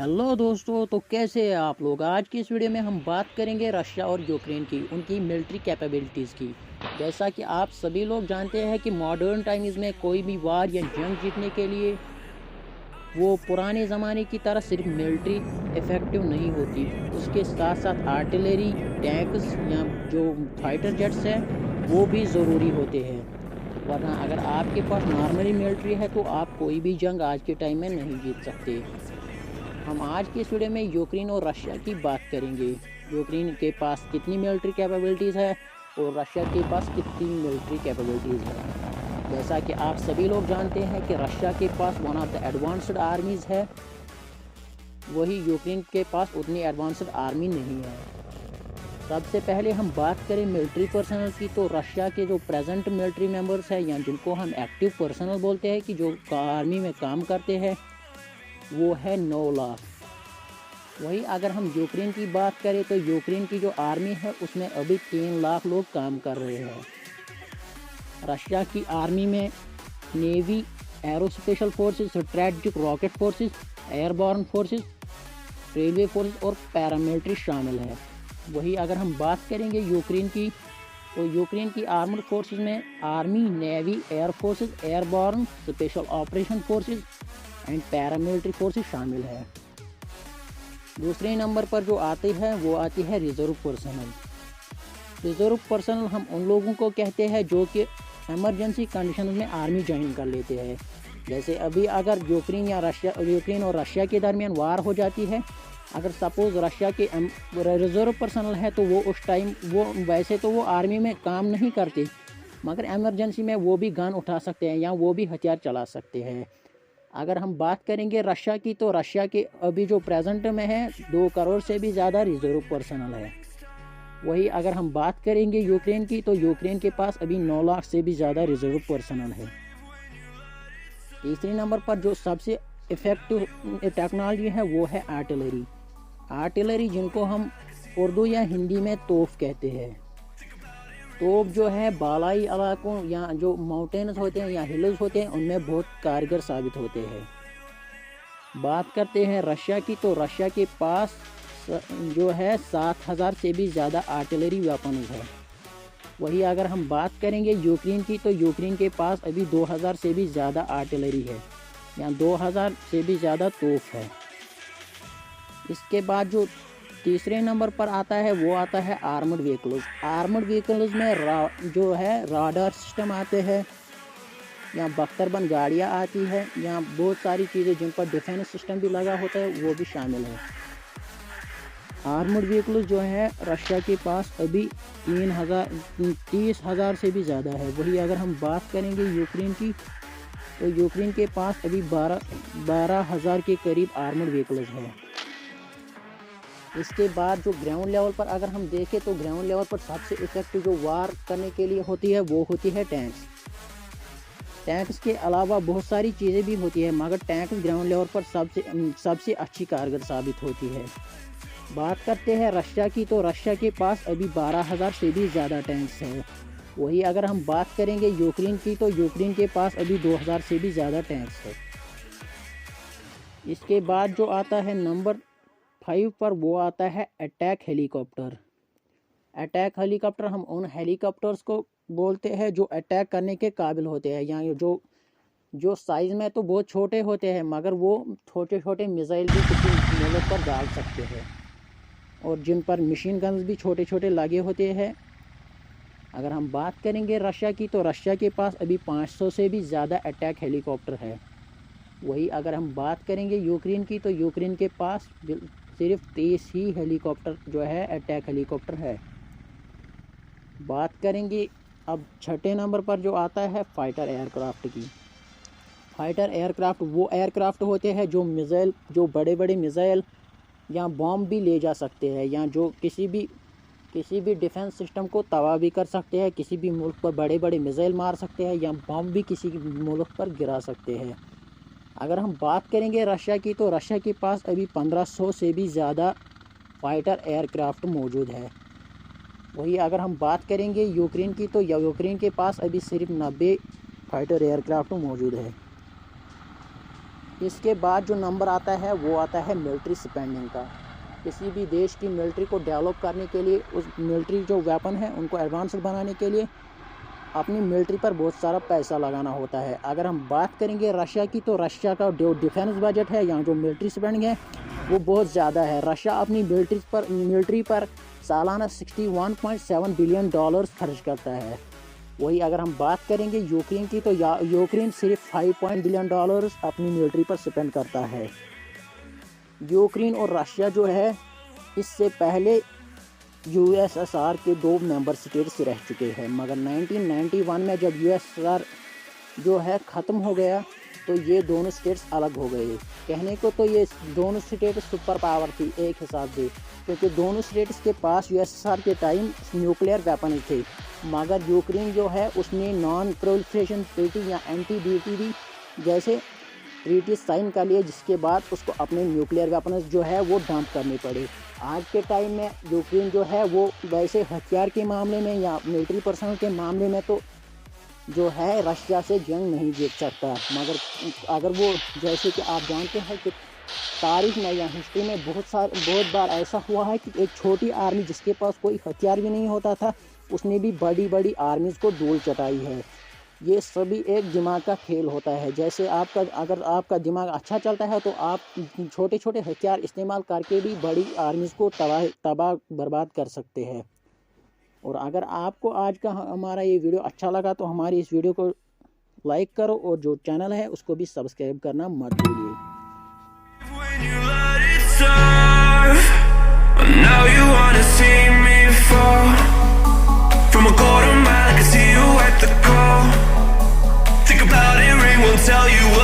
Hello दोस्तों, तो कैसे हैं आप लोग। आज की इस वीडियो में हम बात करेंगे रशिया और यूक्रेन की उनकी मिलिट्री कैपेबिलिटीज़ की। जैसा कि आप सभी लोग जानते हैं कि मॉडर्न टाइम्स में कोई भी वार या जंग जीतने के लिए वो पुराने ज़माने की तरह सिर्फ मिलिट्री इफ़ेक्टिव नहीं होती, उसके साथ साथ आर्टिलरी, टैंक्स या जो फाइटर जेट्स हैं वो भी ज़रूरी होते हैं। वरना अगर आपके पास नॉर्मली मिलिट्री है तो आप कोई भी जंग आज के टाइम में नहीं जीत सकते। हम आज की इस वीडियो में यूक्रेन और रशिया की बात करेंगे। यूक्रेन के पास कितनी मिलिट्री कैपेबिलिटीज़ है और रशिया के पास कितनी मिलिट्री कैपेबिलिटीज़ है। जैसा कि आप सभी लोग जानते हैं कि रशिया के पास one of the advanced armies है, वही यूक्रेन के पास उतनी एडवांस्ड आर्मी नहीं है। सबसे पहले हम बात करें मिलिट्री पर्सनल की, तो रशिया के जो प्रेजेंट मिलिट्री मेंबर्स हैं या जिनको हम एक्टिव पर्सनल बोलते हैं कि जो आर्मी में काम करते हैं, वो है 9 लाख। वही अगर हम यूक्रेन की बात करें तो यूक्रेन की जो आर्मी है उसमें अभी 3 लाख लोग काम कर रहे हैं। रशिया की आर्मी में navy, arrow special forces, strategic rocket forces, airborne forces, railway forces और पैरामिलिट्री शामिल है। वही अगर हम बात करेंगे यूक्रेन की, तो यूक्रेन की आर्मड फोर्सेस में army, navy, air forces, airborne, special operation forces and paramilitary forces शामिल है। दूसरे नंबर पर जो आती है वो आती है रिजर्व पर्सनल। रिजर्व पर्सनल हम उन लोगों को कहते हैं जो कि इमरजेंसी कंडीशन में आर्मी ज्वाइन कर लेते हैं। जैसे अभी अगर यूक्रेन और रशिया के दरमियान वार हो जाती है, अगर सपोज़ रशिया के रिजर्व पर्सनल है तो वो उस टाइम वो वैसे तो वो आर्मी में काम नहीं करते, मगर इमरजेंसी में वो भी गन उठा सकते हैं या वो भी हथियार चला सकते हैं। अगर हम बात करेंगे रशिया की, तो रशिया के अभी जो प्रेजेंट में है 2 करोड़ से भी ज़्यादा रिजर्व पर्सनल है। वही अगर हम बात करेंगे यूक्रेन की, तो यूक्रेन के पास अभी 9 लाख से भी ज़्यादा रिजर्व पर्सनल है। तीसरे नंबर पर जो सबसे इफ़ेक्टिव टेक्नोलॉजी है वो है आर्टिलरी। आर्टिलरी जिनको हम उर्दू या हिंदी में तोप कहते हैं। तोप जो है बालाई इलाकों या जो माउंटेन्स होते हैं या हिल्स होते हैं उनमें बहुत कारगर साबित होते हैं। बात करते हैं रशिया की, तो रशिया के पास जो है 7,000 से भी ज़्यादा आर्टिलरी वेपन्स है। वही अगर हम बात करेंगे यूक्रेन की, तो यूक्रेन के पास अभी 2,000 से भी ज़्यादा आर्टिलरी है या 2,000 से भी ज़्यादा तोप है। इसके बाद जो तीसरे नंबर पर आता है वो आता है आर्मड व्हीकल्स। आर्मड व्हीकल्स में जो है राडार सिस्टम आते हैं या बख्तरबंद गाड़ियाँ आती है या बहुत सारी चीज़ें जिन पर डिफेंस सिस्टम भी लगा होता है वो भी शामिल है। आर्मड व्हीकल्स जो है रशिया के पास अभी 30,000 से भी ज़्यादा है। वही अगर हम बात करेंगे यूक्रेन की, तो यूक्रेन के पास अभी 12,000 के करीब आर्मड व्हीकल्स है। इसके बाद जो ग्राउंड लेवल पर अगर हम देखें, तो ग्राउंड लेवल पर सबसे इफेक्टिव जो वार करने के लिए होती है वो होती है टैंक्स। टैंक्स के अलावा बहुत सारी चीज़ें भी होती है, मगर टैंक्स ग्राउंड लेवल पर सबसे अच्छी कारगर साबित होती है। बात करते हैं रशिया की, तो रशिया के पास अभी 12,000 से भी ज़्यादा टैंक्स है। वही अगर हम बात करेंगे यूक्रेन की, तो यूक्रेन के पास अभी 2,000 से भी ज़्यादा टैंक्स है। इसके बाद जो आता है नंबर 5 पर वो आता है अटैक हेलीकॉप्टर। अटैक हेलीकॉप्टर हम उन हेलीकॉप्टर्स को बोलते हैं जो अटैक करने के काबिल होते हैं या जो साइज़ में तो बहुत छोटे होते हैं, मगर वो छोटे छोटे मिसाइल भी किसी मुल्क पर डाल सकते हैं और जिन पर मशीन गन्स भी छोटे छोटे लगे होते हैं। अगर हम बात करेंगे रशिया की, तो रशिया के पास अभी 500 से भी ज़्यादा अटैक हेलीकॉप्टर है। वही अगर हम बात करेंगे यूक्रेन की, तो यूक्रेन के पास सिर्फ 30 ही हेलीकॉप्टर जो है अटैक हेलीकॉप्टर है। बात करेंगे अब छठे नंबर पर जो आता है फाइटर एयरक्राफ्ट की। फाइटर एयरक्राफ्ट वो एयरक्राफ्ट होते हैं जो बड़े बड़े मिसाइल या बॉम्ब भी ले जा सकते हैं या जो किसी भी डिफेंस सिस्टम को तबाह भी कर सकते हैं, किसी भी मुल्क पर बड़े बड़े मिसाइल मार सकते हैं या बॉम्ब भी किसी मुल्क पर गिरा सकते हैं। अगर हम बात करेंगे रशिया की, तो रशिया के पास अभी 1500 से भी ज़्यादा फाइटर एयरक्राफ्ट मौजूद है। वही अगर हम बात करेंगे यूक्रेन की, तो यूक्रेन के पास अभी सिर्फ 90 फाइटर एयरक्राफ्ट मौजूद है। इसके बाद जो नंबर आता है वो आता है मिलिट्री स्पेंडिंग का। किसी भी देश की मिलिट्री को डेवलप करने के लिए, उस मिलिट्री जो वेपन है उनको एडवांस्ड बनाने के लिए अपनी मिलिट्री पर बहुत सारा पैसा लगाना होता है। अगर हम बात करेंगे रशिया की, तो रशिया का जो डिफेंस बजट है या जो मिलिट्री स्पेंडिंग है वो बहुत ज़्यादा है। रशिया अपनी मिलिट्री पर सालाना $61.7 बिलियन खर्च करता है। वही अगर हम बात करेंगे यूक्रेन की, तो यूक्रेन सिर्फ $5 बिलियन अपनी मिलिट्री पर स्पेंड करता है। यूक्रेन और रशिया जो है इससे पहले यूएसएसआर के 2 मेंबर स्टेट्स रह चुके हैं, मगर 1991 में जब यूएसएसआर जो है ख़त्म हो गया तो ये दोनों स्टेट्स अलग हो गए। कहने को तो ये दोनों स्टेट्स सुपर पावर थी एक हिसाब से, क्योंकि दोनों स्टेट्स के पास यूएसएसआर के टाइम न्यूक्लियर वेपन थे, मगर यूक्रेन जो है उसने नॉन प्रोलिफरेशन ट्रीटी या NPT जैसे ट्रीटी साइन कर लिए, जिसके बाद उसको अपने न्यूक्लियर वेपन्स जो है वो डंप करने पड़े। आज के टाइम में यूक्रेन जो है वो वैसे हथियार के मामले में या मिलिट्री पर्सनल के मामले में तो जो है रशिया से जंग नहीं जीत सकता, मगर अगर वो, जैसे कि आप जानते हैं कि तारीख में या हिस्ट्री में बहुत बार ऐसा हुआ है कि एक छोटी आर्मी जिसके पास कोई हथियार भी नहीं होता था, उसने भी बड़ी बड़ी आर्मीज़ को धूल चटाई है। ये सभी एक दिमाग का खेल होता है। जैसे अगर आपका दिमाग अच्छा चलता है तो आप छोटे छोटे हथियार इस्तेमाल करके भी बड़ी आर्मीज़ को तबाह बर्बाद कर सकते हैं। और अगर आपको आज का हमारा ये वीडियो अच्छा लगा तो हमारी इस वीडियो को लाइक करो और जो चैनल है उसको भी सब्सक्राइब करना मत भूलिए। Tell you